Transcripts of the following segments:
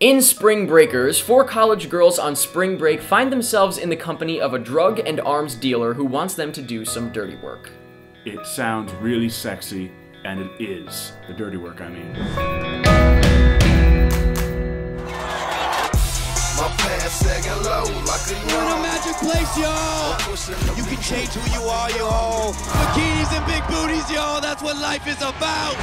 In Spring Breakers, 4 college girls on spring break find themselves in the company of a drug and arms dealer who wants them to do some dirty work. It sounds really sexy, and it is. The dirty work, I mean. My pants sagging low like a You're in a magic place, y'all. You can change who you are, y'all. Bikinis and big booties, y'all. That's what life is about.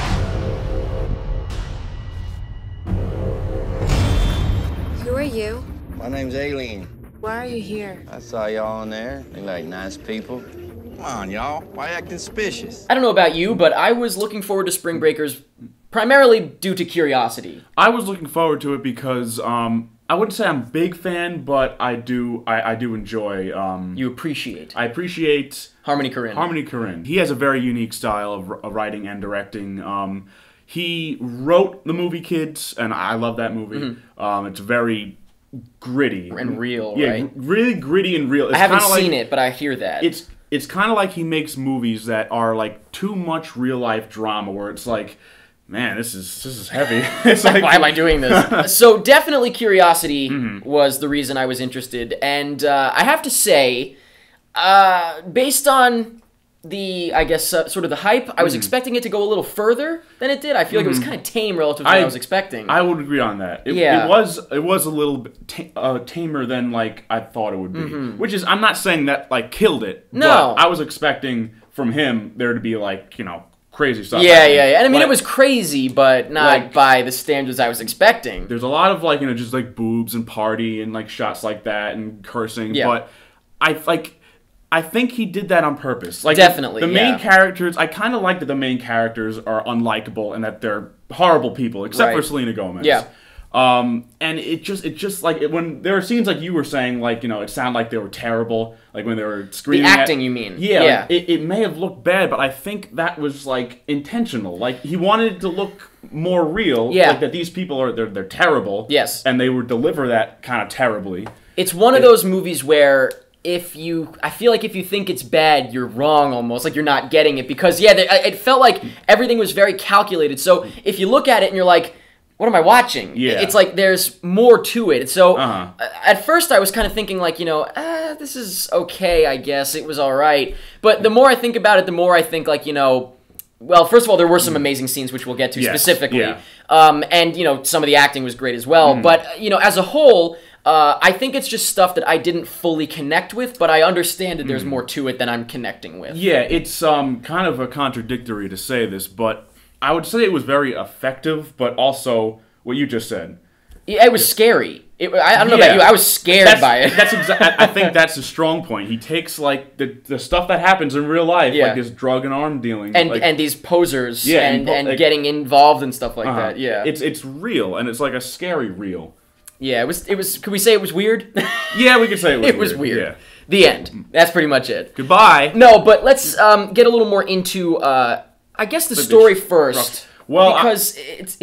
Who are you? My name's Alien. Why are you here? I saw y'all in there. They like nice people. Come on, y'all. Why acting suspicious? I don't know about you, but I was looking forward to Spring Breakers primarily due to curiosity. I was looking forward to it because I wouldn't say I'm a big fan, but I do enjoy. You appreciate. I appreciate Harmony Korine. Harmony Korine. He has a very unique style of writing and directing. He wrote the movie Kids, and I love that movie. It's very gritty And real, yeah, right? really gritty and real. It's I haven't kinda like, seen it, but I hear that. It's kind of like he makes movies that are like too much real life drama, where it's like, man, this is heavy. It's like, why am I doing this? So definitely curiosity was the reason I was interested, and I have to say, based on the, I guess, sort of the hype, I was expecting it to go a little further than it did. I feel like it was kind of tame relative to what I was expecting. I would agree on that. It was a little bit tamer than like I thought it would be. Which is, I'm not saying that like killed it. No, but I was expecting from him there to be like, you know, crazy stuff. Yeah. And I mean, it was crazy, but not like, by the standards I was expecting. There's a lot of like, you know, just like boobs and party and like shots like that and cursing. Yeah. But I think he did that on purpose. Like, definitely, the main characters, I kind of like that the main characters are unlikable and that they're horrible people, except for Selena Gomez. Yeah. And it just like, when there are scenes like you were saying, like, you know, it sounded like they were terrible, like when they were screaming. The acting, you mean? Yeah. Like, it may have looked bad, but I think that was, like, intentional. Like, he wanted it to look more real. Yeah. Like, that these people are, they're terrible. Yes. And they would deliver that kind of terribly. It's one of those movies where I feel like if you think it's bad, you're wrong almost, like you're not getting it, because it felt like everything was very calculated. So if you look at it and you're like, what am I watching? Yeah. It's like there's more to it. So at first I was kind of thinking like, you know, this is okay, I guess. It was all right. But the more I think about it, the more I think like, you know, well, first of all, there were some amazing scenes which we'll get to specifically. Yeah. And, you know, some of the acting was great as well. But, you know, as a whole, I think it's just stuff that I didn't fully connect with, but I understand that there's more to it than I'm connecting with. Yeah, it's kind of a contradictory to say this, but I would say it was very effective, but also what you just said. Yeah, it was scary. I don't know about you. I was scared by it. I think that's a strong point. He takes like the stuff that happens in real life, like this drug and arm dealing, and these posers, and like, getting involved and stuff like that. Yeah, it's real, and it's like a scary real. Yeah, it was. Could we say it was weird? Yeah, we could say it was. It was weird. Yeah. The end. That's pretty much it. Goodbye. No, but let's get a little more into, I guess, the story first. Well, because it's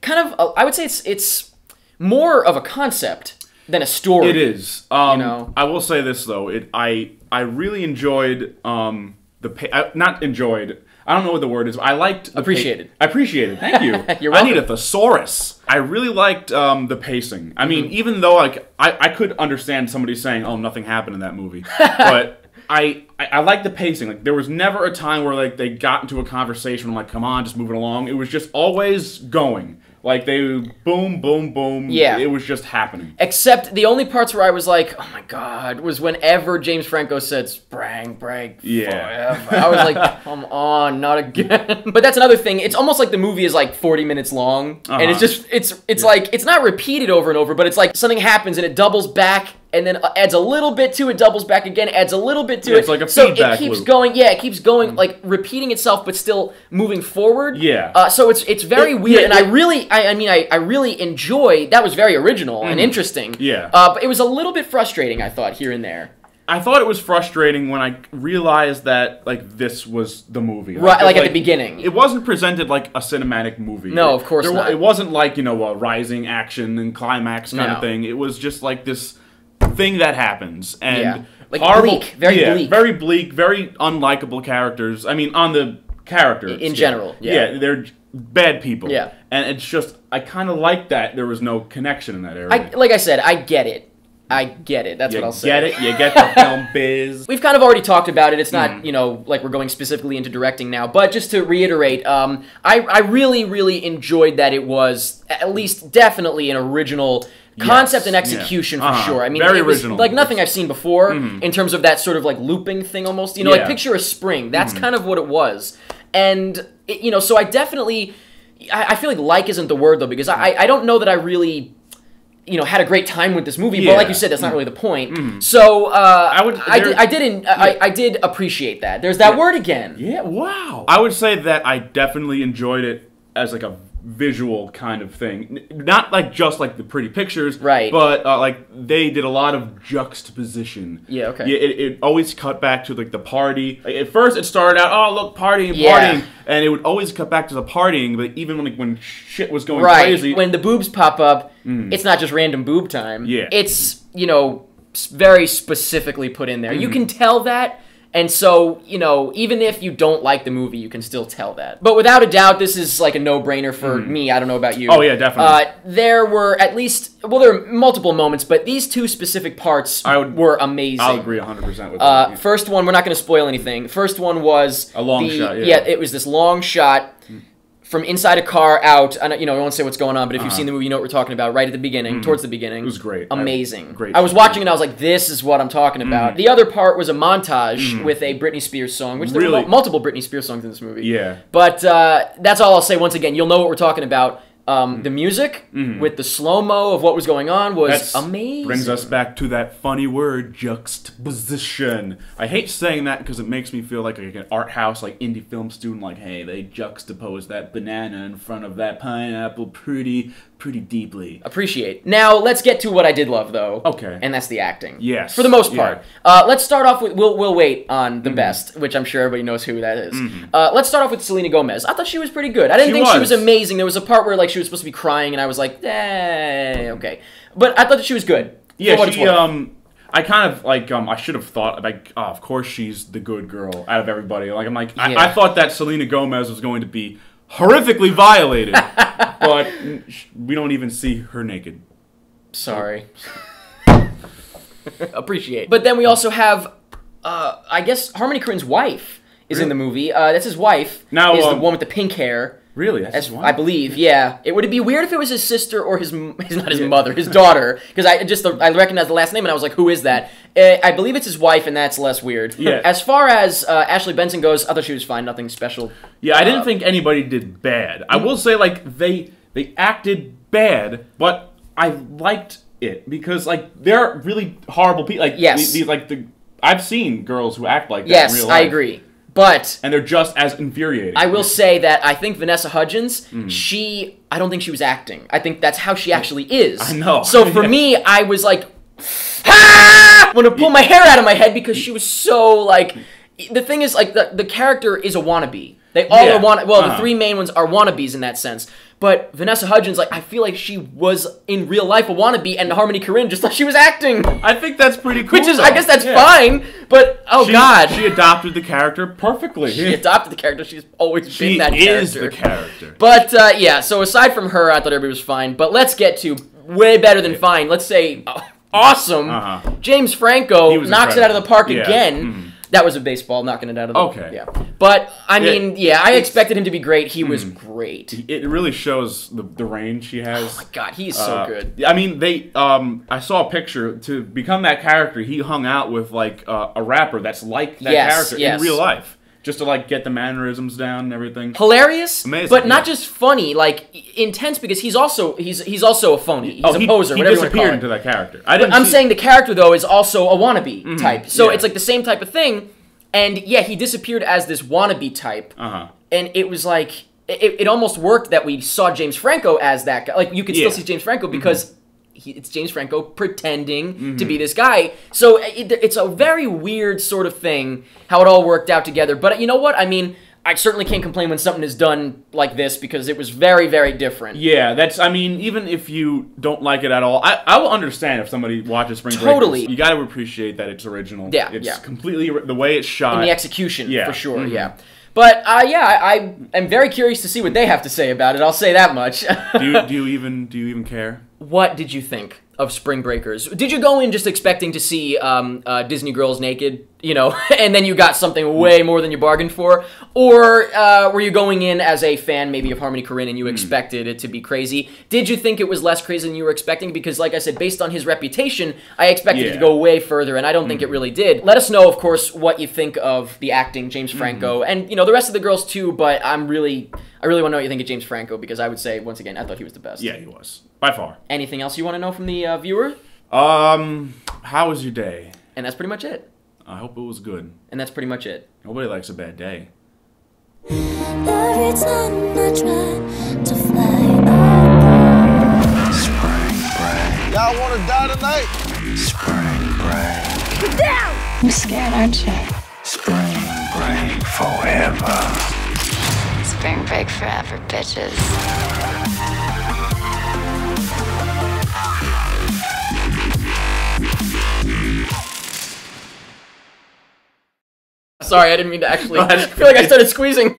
kind of, I would say it's more of a concept than a story. It is. You know? I will say this though. I really enjoyed not enjoyed. I don't know what the word is. I liked appreciated. Appreciated. Thank you. You're welcome. I need a thesaurus. I really liked the pacing. I mean, even though like I could understand somebody saying, "Oh, nothing happened in that movie," but I like the pacing. Like there was never a time where like they got into a conversation. I'm like, "Come on, just move it along." It was just always going. Like, they boom, boom, boom. Yeah. It was just happening. Except the only parts where I was like, oh my god, was whenever James Franco said, Sprang break forever. I was like, come on, not again. But that's another thing. It's almost like the movie is like 40 minutes long. And it's just, it's like, it's not repeated over and over, but it's like something happens and it doubles back and then adds a little bit to it, doubles back again, adds a little bit to it. It's like a feedback So it keeps loop. going, it keeps going, like repeating itself, but still moving forward. Yeah. So it's very weird, and I really enjoy. That was very original and interesting. Yeah. But it was a little bit frustrating, I thought, here and there. I thought it was frustrating when I realized that like this was the movie, Right? Like at the beginning, it wasn't presented like a cinematic movie. No, of course not. It wasn't like, you know, a rising action and climax kind of thing. It was just like this thing that happens and like horrible, bleak, very bleak, very unlikable characters. I mean, on the characters in general, they're bad people. Yeah, and it's just I kind of like that there was no connection in that area. Like I said, I get it. That's what I'll say. You get the film biz. We've kind of already talked about it. It's not, like we're going specifically into directing now. But just to reiterate, I really, really enjoyed that it was at least definitely an original concept and execution for sure. I mean, very it was original. like nothing I've seen before in terms of that sort of like looping thing almost. Like picture a spring. That's kind of what it was. And, so I definitely, I feel like isn't the word though, because I don't know that I really... had a great time with this movie, but like you said, that's not really the point. So I did appreciate that. There's that word again. Yeah, wow. I would say that I definitely enjoyed it as like a visual kind of thing, not like just like the pretty pictures, right? But like they did a lot of juxtaposition. Yeah, okay. Yeah, it always cut back to like the party. Like, at first, it started out, oh look, partying, and it would always cut back to the partying. But even when shit was going crazy, when the boobs pop up, it's not just random boob time. Yeah, it's very specifically put in there. You can tell that. And so, even if you don't like the movie, you can still tell that. But without a doubt, this is like a no-brainer for me. I don't know about you. Oh, yeah, definitely. There were at least, there were multiple moments, but these two specific parts were amazing. I'll agree 100% with that. Yeah. First one, we're not going to spoil anything. First one was... a long shot, Yeah, it was this long shot from inside a car out. I won't say what's going on, but if you've seen the movie, you know what we're talking about right at the beginning, towards the beginning. It was great. Amazing. Great. I was watching and I was like, this is what I'm talking about. The other part was a montage with a Britney Spears song, which there were multiple Britney Spears songs in this movie. Yeah. But that's all I'll say. Once again, you'll know what we're talking about. The music with the slow-mo of what was going on was amazing. Brings us back to that funny word, juxtaposition. I hate saying that because it makes me feel like an art house, like indie film student, like, hey, they juxtapose that banana in front of that pineapple pretty deeply. Appreciate. Now, let's get to what I did love, though. Okay. And that's the acting. Yes. For the most part. Let's start off with, we'll wait on the best, which I'm sure everybody knows who that is. Let's start off with Selena Gomez. I thought she was pretty good. I didn't think she was amazing. There was a part where, like, she was supposed to be crying, and I was like, okay. But I thought that she was good. Yeah, I kind of, like, I should have thought, like, oh, of course she's the good girl out of everybody. Like, I thought that Selena Gomez was going to be horrifically violated, but we don't even see her naked. Sorry. Appreciate. But then we also have, I guess, Harmony Korine's wife is in the movie. That's his wife. Now, is the one with the pink hair. Really? That's his wife? I believe, yeah. It would be weird if it was his sister or his mother, his daughter, because I recognized the last name and I was like, who is that? I believe it's his wife, and that's less weird. Yeah. As far as Ashley Benson goes, I thought she was fine, nothing special. Yeah, I didn't think anybody did bad. I will say, like, they acted bad, but I liked it because, like, they're really horrible people. Like, yes. I've seen girls who act like that yes, in real life. I agree. But and they're just as infuriating. I will say that I think Vanessa Hudgens, I don't think she was acting. I think that's how she actually is. I know. So for me, I was like, I want to pull my hair out of my head because she was so, like, the thing is, like, the character is a wannabe. They all are the three main ones are wannabes in that sense. But Vanessa Hudgens, like, I feel like she was in real life a wannabe, and Harmony Korine just thought she was acting. I think that's pretty cool. Which is, I guess that's fine, but, God. She adopted the character perfectly. She adopted the character. She's always been that character. She is the character. But, yeah, so aside from her, I thought everybody was fine. But let's get to way better than fine. Let's say awesome. James Franco knocks it out of the park again. That was a baseball knocking it out of the... Okay. Yeah. But, I mean, I expected him to be great. He was great. It really shows the range he has. Oh, my God. He's so good. I mean, I saw a picture. To become that character, he hung out with, like, a rapper that's like that character in real life. Just to, like, get the mannerisms down and everything. Hilarious. Amazing. But not just funny, like, intense, because he's also a phony. He's a poser, he whatever you want to call disappeared it. into that character. I'm saying the character, though, is also a wannabe type. So it's like the same type of thing. And, yeah, he disappeared as this wannabe type. And it was like, it almost worked that we saw James Franco as that guy. Like, you could still see James Franco because it's James Franco pretending to be this guy. So it's a very weird sort of thing, how it all worked out together. But you know what? I mean, I certainly can't complain when something is done like this because it was very, very different. Yeah, I mean, even if you don't like it at all, I will understand if somebody watches Spring Breakers. Totally. You got to appreciate that it's original. Yeah, It's completely, the way it's shot. And the execution, for sure, yeah. But yeah, I am very curious to see what they have to say about it. I'll say that much. Do you even care? What did you think of Spring Breakers? Did you go in just expecting to see Disney girls naked, and then you got something way more than you bargained for? Or were you going in as a fan maybe of Harmony Korine and you expected it to be crazy? Did you think it was less crazy than you were expecting? Because like I said, based on his reputation, I expected it to go way further, and I don't think it really did. Let us know, of course, what you think of the acting, James Franco, and the rest of the girls too, but I really want to know what you think of James Franco, because I would say, once again, I thought he was the best. Yeah, he was. By far. Anything else you want to know from the viewer? How was your day? And that's pretty much it. I hope it was good. And that's pretty much it. Nobody likes a bad day. Every time I try to fly up. Spring break. Y'all want to die tonight? Spring break. Get down! I'm scared, aren't you? Spring break forever. Spring break forever, bitches. Sorry, I didn't mean to actually. I feel like I started squeezing.